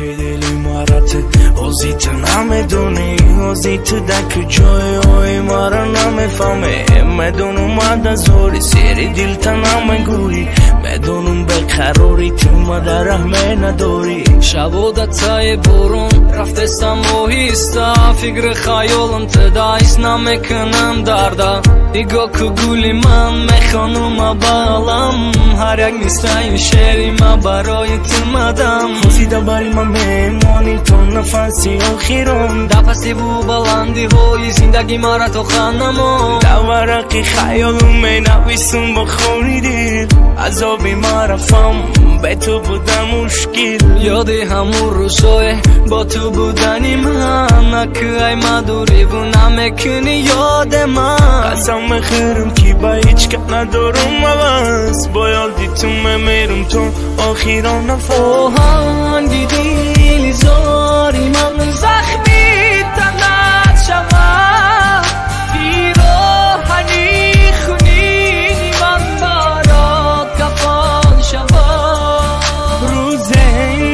توی دلی مرته اوزیت نمیدونی اوزیت دک جای اوی مرا نمیفهمه میدونم مد زوری سری دل تا نمیگویی میدونم بقراری تو مادر رحمه نداری شبودتای برون رفتستم اوهیستا فکر خیالم تدایست نمیکنم دردا دیگه که گولی من میخوانم بالم هر یک نیستای شعری من برای ترمدم خوزیده باری من میمانی تو نفسی آخیرم دفستی بو بلندی های زندگی مرا تو خانمو در ورقی خیالم می نویسم با خونی دل عذابی مرفم به تو بودم مشکل یادی همون روزای با تو بودنی من نکه ای مدوری و نمیکنی یاد من قسم میخورم که با هیچ که ندارم عوض با یادی تو میمیرم تو آخیران نفس آهنگی دیلی زاری من زخمی تنت شود پیراهنی خونینی من برات کفن شود روز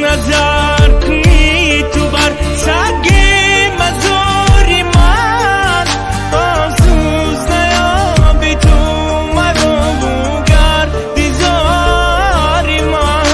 نظر کنی تو بر سگ مزاری من آسوز نیابی تو مرا بگردی زاری من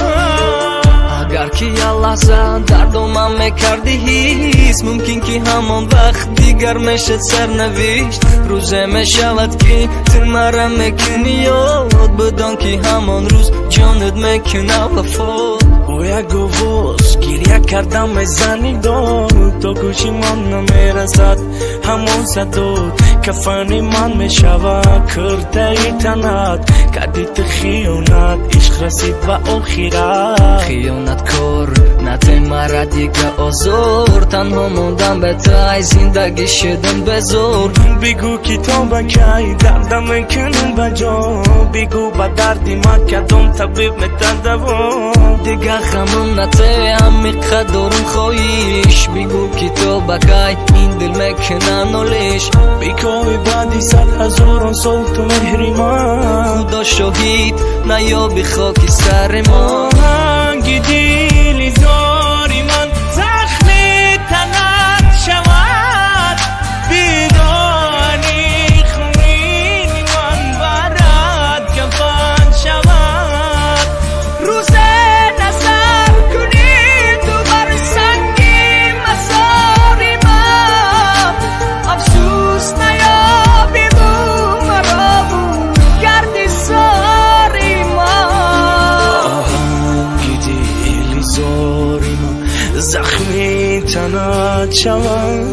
اگر که یه لحظه درد من میکردی هیست ممکن که همان وقت دیگر میشد سرنوشت روزه میشود که تو مرا میکنی یاد بدان که همان روز جانت میکنه وفات با یک گوز گریه کردم میزنی داد تا گوشی من نمیرسد همون صداد کفنی من میشود کرده ای تنت کردی تو خیانت عشق رسید و آخرت خیانت کار نده مرا دیگه آزار تنها موندم به تای زندگی شدم بزور بگو که تو بکی دردم میکنم بجا بگو با دردی من کدام طبیب میتدوام دیگه خمون نته همیقه دارم خواهیش بگو که تو بکی این دل میکنه نولیش بگوی بعدی 100,000 سال تو مهری من خدا شاهید نیابی خاکی سر ما آهنگی دیلی زاری من زخمی تنت شود بیدانی خونینی من برات کفن شود روز نظر کنی تو بر سنگی مزاری من افسوس نیابی بو مرا بو گردی ساری من آهنگی دیلی زاری من زخمی تنت شود